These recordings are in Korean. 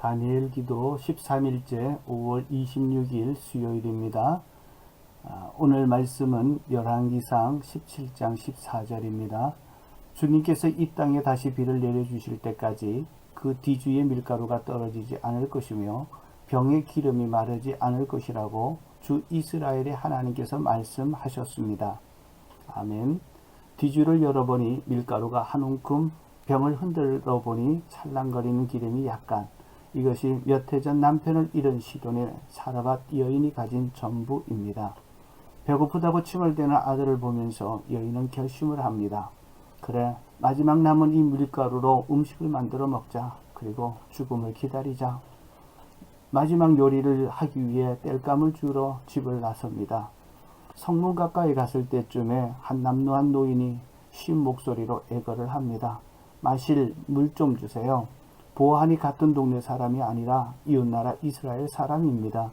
다니엘 기도 13일째 5월 26일 수요일입니다. 오늘 말씀은 열왕기상 17장 14절입니다. 주님께서 이 땅에 다시 비를 내려주실 때까지 그 뒤주의 밀가루가 떨어지지 않을 것이며 병의 기름이 마르지 않을 것이라고 주 이스라엘의 하나님께서 말씀하셨습니다. 아멘. 뒤주를 열어보니 밀가루가 한 움큼, 병을 흔들어 보니 찰랑거리는 기름이 약간. 이것이 몇 해 전 남편을 잃은 시돈의 사르밧 여인이 가진 전부입니다. 배고프다고 칭얼대는 아들을 보면서 여인은 결심을 합니다. 그래, 마지막 남은 이 밀가루로 음식을 만들어 먹자. 그리고 죽음을 기다리자. 마지막 요리를 하기 위해 땔감을 주러 집을 나섭니다. 성문 가까이 갔을 때쯤에 한 남루한 노인이 쉰 목소리로 애걸을 합니다. 마실 물 좀 주세요. 보아하니 같은 동네 사람이 아니라 이웃나라 이스라엘 사람입니다.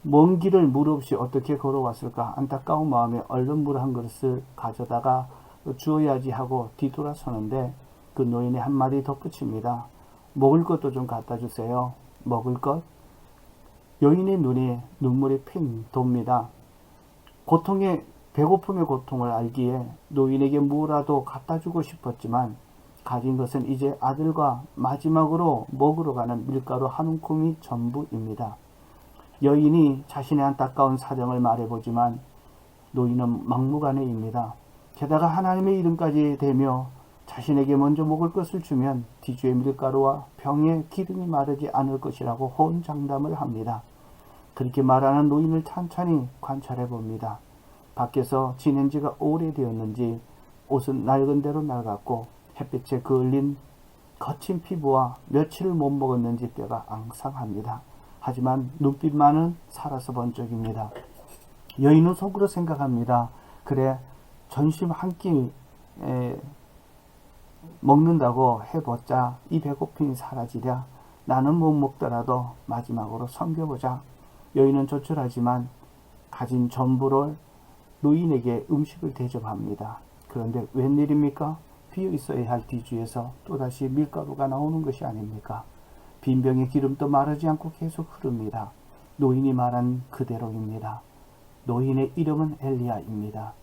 먼 길을 물 없이 어떻게 걸어왔을까 안타까운 마음에 얼른 물 한 그릇을 가져다가 주어야지 하고 뒤돌아서는데 그 노인이 한마디 덧붙입니다. 먹을 것도 좀 갖다 주세요. 먹을 것? 여인의 눈에 눈물이 핑 돕니다. 배고픔의 고통을 알기에 노인에게 뭐라도 갖다 주고 싶었지만 가진 것은 이제 아들과 마지막으로 먹으러 가는 밀가루 한 움큼이 전부입니다. 여인이 자신의 안타까운 사정을 말해보지만 노인은 막무가내입니다. 게다가 하나님의 이름까지 대며 자신에게 먼저 먹을 것을 주면 뒤주의 밀가루와 병의 기름이 마르지 않을 것이라고 호언장담을 합니다. 그렇게 말하는 노인을 찬찬히 관찰해 봅니다. 밖에서 지낸 지가 오래되었는지 옷은 낡은 대로 낡았고 햇빛에 그을린 거친 피부와 며칠을 못 먹었는지 뼈가 앙상합니다. 하지만 눈빛만은 살아서 번쩍입니다. 여인은 속으로 생각합니다. 그래, 전심 한 끼 먹는다고 해보자 이 배고픔이 사라지랴. 나는 못 먹더라도 마지막으로 섬겨보자. 여인은 조촐하지만 가진 전부를 노인에게 음식을 대접합니다. 그런데 웬일입니까? 비어 있어야 할 뒤주에서 또다시 밀가루가 나오는 것이 아닙니까? 빈병의 기름도 마르지 않고 계속 흐릅니다. 노인이 말한 그대로입니다. 노인의 이름은 엘리야입니다.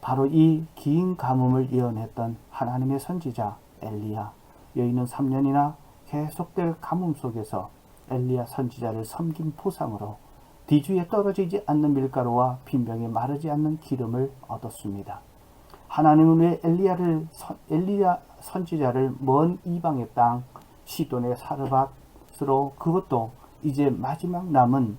바로 이 긴 가뭄을 예언했던 하나님의 선지자 엘리야. 여인은 3년이나 계속될 가뭄 속에서 엘리야 선지자를 섬긴 보상으로 뒤주에 떨어지지 않는 밀가루와 빈병에 마르지 않는 기름을 얻었습니다. 하나님은 왜 엘리야 선지자를 먼 이방의 땅 시돈의 사르밧으로, 그것도 이제 마지막 남은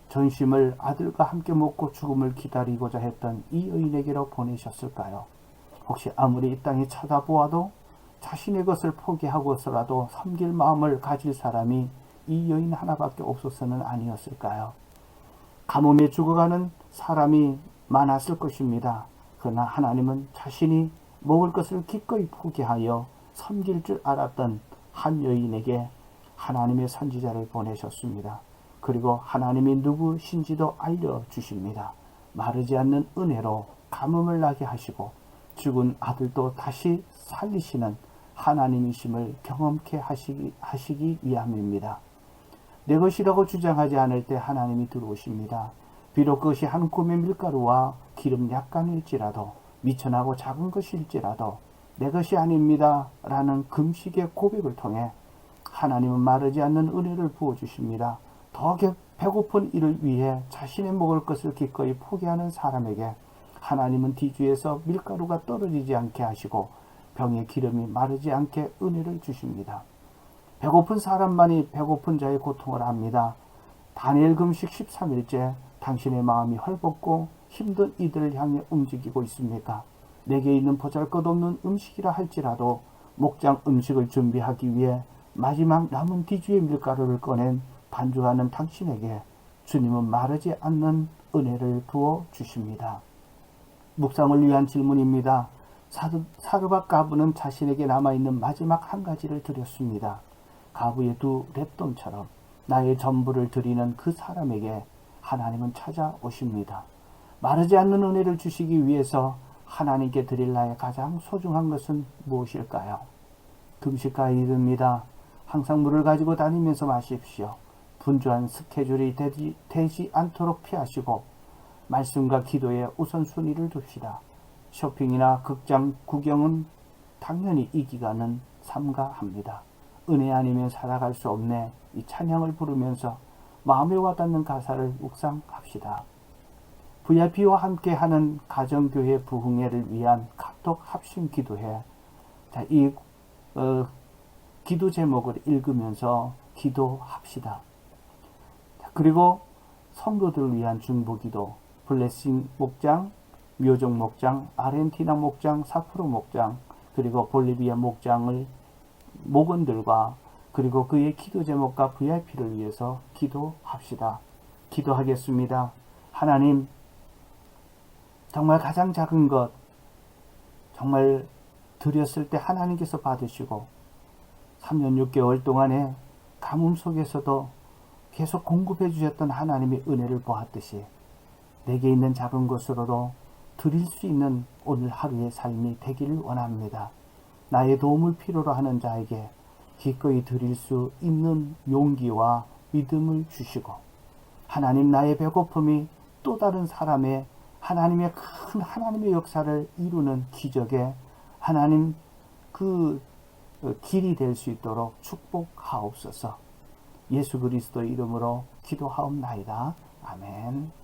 전심을 아들과 함께 먹고 죽음을 기다리고자 했던 이 여인에게로 보내셨을까요? 혹시 아무리 이 땅에 찾아보아도 자신의 것을 포기하고서라도 섬길 마음을 가질 사람이 이 여인 하나밖에 없어서는 아니었을까요? 가뭄에 죽어가는 사람이 많았을 것입니다. 그러나 하나님은 자신이 먹을 것을 기꺼이 포기하여 섬길 줄 알았던 한 여인에게 하나님의 선지자를 보내셨습니다. 그리고 하나님이 누구신지도 알려주십니다. 마르지 않는 은혜로 가뭄을 나게 하시고 죽은 아들도 다시 살리시는 하나님이심을 경험케 하시기 위함입니다. 내 것이라고 주장하지 않을 때 하나님이 들어오십니다. 비록 그것이 한 꿈의 밀가루와 기름 약간일지라도, 미천하고 작은 것일지라도 내 것이 아닙니다 라는 금식의 고백을 통해 하나님은 마르지 않는 은혜를 부어주십니다. 더 배고픈 이를 위해 자신의 먹을 것을 기꺼이 포기하는 사람에게 하나님은 뒤주에서 밀가루가 떨어지지 않게 하시고 병의 기름이 마르지 않게 은혜를 주십니다. 배고픈 사람만이 배고픈 자의 고통을 압니다. 다니엘 금식 13일째 당신의 마음이 헐벗고 힘든 이들을 향해 움직이고 있습니까? 내게 있는 보잘것없는 음식이라 할지라도 목장 음식을 준비하기 위해 마지막 남은 뒤주의 밀가루를 꺼낸 반주하는 당신에게 주님은 마르지 않는 은혜를 부어 주십니다. 묵상을 위한 질문입니다. 사르밧 가부는 자신에게 남아있는 마지막 한 가지를 드렸습니다. 가부의 두 랩돈처럼 나의 전부를 드리는 그 사람에게 하나님은 찾아오십니다. 마르지 않는 은혜를 주시기 위해서 하나님께 드릴 나의 가장 소중한 것은 무엇일까요? 금식가에 이릅니다. 항상 물을 가지고 다니면서 마십시오. 분주한 스케줄이 되지 않도록 피하시고 말씀과 기도에 우선순위를 둡시다. 쇼핑이나 극장 구경은 당연히 이 기간은 삼가합니다. 은혜 아니면 살아갈 수 없네. 이 찬양을 부르면서 마음에 와닿는 가사를 묵상합시다. VIP와 함께하는 가정교회 부흥회를 위한 카톡 합심 기도회. 자, 이 기도 제목을 읽으면서 기도합시다. 그리고 성도들을 위한 중보기도, 블레싱 목장, 묘종 목장, 아르헨티나 목장, 사프로 목장, 그리고 볼리비아 목원들과 그리고 그의 기도 제목과 VIP를 위해서 기도합시다. 기도하겠습니다. 하나님, 정말 가장 작은 것, 정말 드렸을 때 하나님께서 받으시고 3년 6개월 동안에 가뭄 속에서도 계속 공급해 주셨던 하나님의 은혜를 보았듯이 내게 있는 작은 것으로도 드릴 수 있는 오늘 하루의 삶이 되기를 원합니다. 나의 도움을 필요로 하는 자에게 기꺼이 드릴 수 있는 용기와 믿음을 주시고 하나님 나의 배고픔이 또 다른 사람의 하나님의 큰 하나님의 역사를 이루는 기적에 하나님 그 길이 될 수 있도록 축복하옵소서. 예수 그리스도 이름으로 기도하옵나이다. 아멘.